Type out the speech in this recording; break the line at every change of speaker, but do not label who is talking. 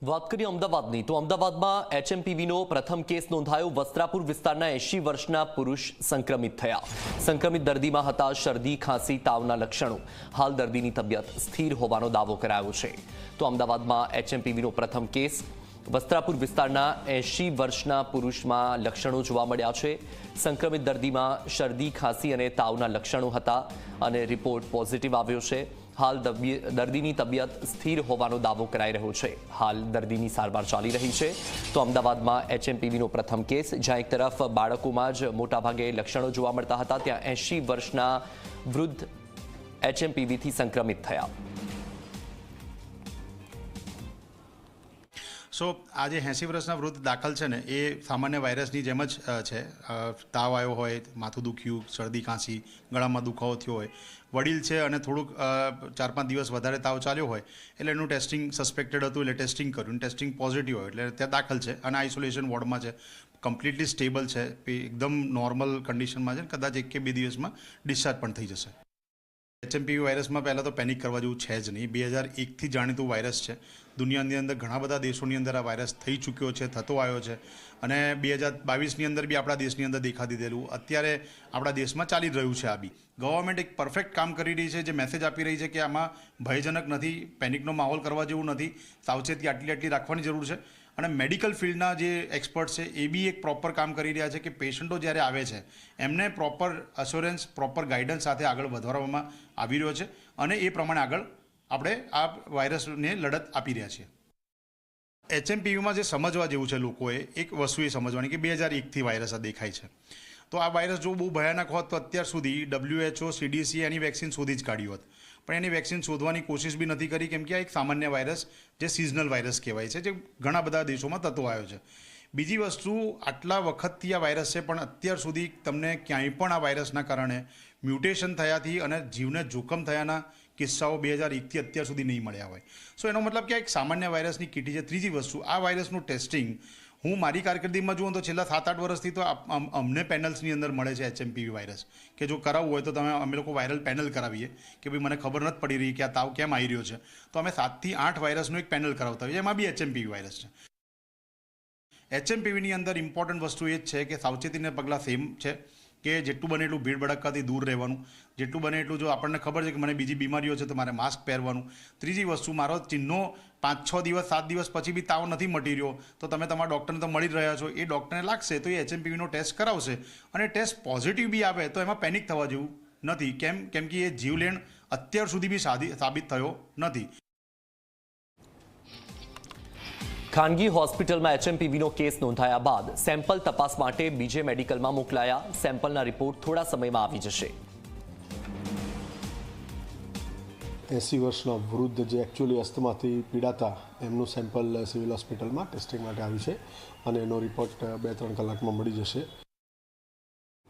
વાત કરીએ અમદાવાદની તો અમદાવાદમાં એચએમપીવીનો પ્રથમ કેસ નોંધાયો। વસ્ત્રાપુર વિસ્તારના 80 વર્ષના પુરુષ સંક્રમિત થયા। સંક્રમિત દર્દીમાં હતા શરદી, ખાંસી, તાવના લક્ષણો। હાલ દર્દીની તબિયત સ્થિર હોવાનો દાવો કરાયો છે। તો અમદાવાદમાં એચએમપીવીનો પ્રથમ કેસ વસ્ત્રાપુર વિસ્તારના 80 વર્ષના પુરુષમાં લક્ષણો જોવા મળ્યા છે। સંક્રમિત દર્દીમાં શરદી, ખાંસી અને તાવના લક્ષણો હતા અને રિપોર્ટ પોઝિટિવ આવ્યો છે। હાલ દર્દીની તબિયત સ્થિર હોવાનો દાવો કરાઈ રહ્યો છે। હાલ દર્દીની સારવાર ચાલી રહી છે। તો અમદાવાદમાં એચએમપીવીનો પ્રથમ કેસ, જ્યાં એક તરફ બાળકોમાં જ મોટાભાગે લક્ષણો જોવા મળતા હતા, ત્યાં 80 વર્ષના વૃદ્ધ એચએમપીવીથી સંક્રમિત થયા।
સો આજે 80 વર્ષના વૃદ્ધ દાખલ છે ને એ સામાન્ય વાયરસની જેમ જ છે। તાવ આવ્યો હોય, માથું દુખ્યું, શરદી, ખાંસી, ગળામાં દુખાવો થયો હોય, વડીલ છે અને થોડુંક 4-5 દિવસ વધારે તાવ ચાલ્યો હોય એટલે એનું ટેસ્ટિંગ સસ્પેક્ટેડ હતું એટલે ટેસ્ટિંગ કર્યું, ટેસ્ટિંગ પોઝિટિવ હોય એટલે ત્યાં દાખલ છે અને આઇસોલેશન વોર્ડમાં છે। કમ્પ્લીટલી સ્ટેબલ છે, એકદમ નોર્મલ કન્ડિશનમાં છે, કદાચ 1 કે 2 દિવસમાં ડિસ્ચાર્જ પણ થઈ જશે। એચએમપીવી વાયરસમાં પહેલાં તો પેનિક કરવા જેવું છે જ નહીં। 2001થી જાણીતું વાયરસ છે। દુનિયાની અંદર ઘણા બધા દેશોની અંદર આ વાયરસ થઈ ચૂક્યો છે, થતો આવ્યો છે અને 2022ની અંદર બી આપણા દેશની અંદર દેખા દીધેલું અત્યારે આપણા દેશમાં ચાલી રહ્યું છે। આ બી ગવર્મેન્ટ એક પરફેક્ટ કામ કરી રહી છે, જે મેસેજ આપી રહી છે કે આમાં ભયજનક નથી, પેનિકનો માહોલ કરવા જેવું નથી, સાવચેતી આટલી રાખવાની જરૂર છે। અને મેડિકલ ફિલ્ડના જે એક્સપર્ટ છે એ બી એક પ્રોપર કામ કરી રહ્યા છે કે પેશન્ટો જ્યારે આવે છે એમને પ્રોપર અશ્યોરન્સ, પ્રોપર ગાઈડન્સ સાથે આગળ વધારવામાં આવી રહ્યો છે અને એ પ્રમાણે આગળ આપણે આ વાયરસને લડત આપી રહ્યા છીએ। એચએમપીવીમાં જે સમજવા જેવું છે લોકોએ એક વસ્તુ એ સમજવાની કે 2001થી વાયરસ આ દેખાય છે। તો આ વાયરસ જો બહુ ભયાનક હોત તો અત્યાર સુધી WHO, CDC એની વેક્સિન શોધી જ કાઢી હોત, પણ એની વેક્સિન શોધવાની કોશિશ બી નથી કરી કેમ કે આ એક સામાન્ય વાયરસ જે સિઝનલ વાયરસ કહેવાય છે, જે ઘણા બધા દેશોમાં થતો આવ્યો છે। બીજી વસ્તુ, આટલા વખતથી આ વાયરસ છે પણ અત્યાર સુધી તમને ક્યાંય પણ આ વાયરસના કારણે મ્યુટેશન થયાથી અને જીવને જોખમ થયાના કિસ્સાઓ 2001થી અત્યાર સુધી નહીં મળ્યા હોય। સો એનો મતલબ કે એક સામાન્ય વાયરસની કીટી છે। ત્રીજી વસ્તુ, આ વાયરસનું ટેસ્ટિંગ હું મારી કારકિર્દીમાં જોઉં તો છેલ્લા 7-8 વર્ષથી તો અમને પેનલ્સની અંદર મળે છે એચએમપીવી વાયરસ કે જો કરાવવું હોય તો અમે લોકો વાયરલ પેનલ કરાવીએ કે ભાઈ મને ખબર નથી પડી રહી કે આ તાવ કેમ આવી રહ્યો છે, તો અમે 7 થી 8 વાયરસનું એક પેનલ કરાવતા હોઈએ, એમાં બી એચએમપીવી વાયરસ છે। એચએમપીવીની અંદર ઇમ્પોર્ટન્ટ વસ્તુ એ જ છે કે સાવચેતીને પગલાં સેમ છે કે જેટલું બને એટલું ભીડ ભડક્કાથી દૂર રહેવાનું, જેટલું બને એટલું જો આપણને ખબર છે કે મને બીજી બીમારીઓ છે તો મારે માસ્ક પહેરવાનું। ત્રીજી વસ્તુ, મારો ચિહ્નો 5-6 દિવસ 7 દિવસ પછી બી તાવ નથી મટી રહ્યો તો તમે તમારા ડૉક્ટરને તો મળી જ રહ્યા છો, એ ડૉક્ટરને લાગશે તો એ એચએમપીવીનો ટેસ્ટ કરાવશે અને ટેસ્ટ પોઝિટિવ બી આવે તો એમાં પેનિક થવા જેવું નથી। કેમ કે એ જીવલેણ અત્યાર સુધી બી સાબિત થયો નથી।
ખાનગી હોસ્પિટલમાં એચએમપીવીનો કેસ નોંધાયા બાદ સેમ્પલ તપાસ માટે બીજે મેડિકલમાં મોકલાયા। સેમ્પલના રિપોર્ટ થોડા સમયમાં આવી જશે।
80 વર્ષના વૃદ્ધ જે એકચ્યુઅલી અસ્થમાથી પીડાતા એમનું સેમ્પલ સિવિલ હોસ્પિટલમાં ટેસ્ટિંગ માટે આવ્યું છે અને એનો રિપોર્ટ 2-3 કલાકમાં મળી જશે।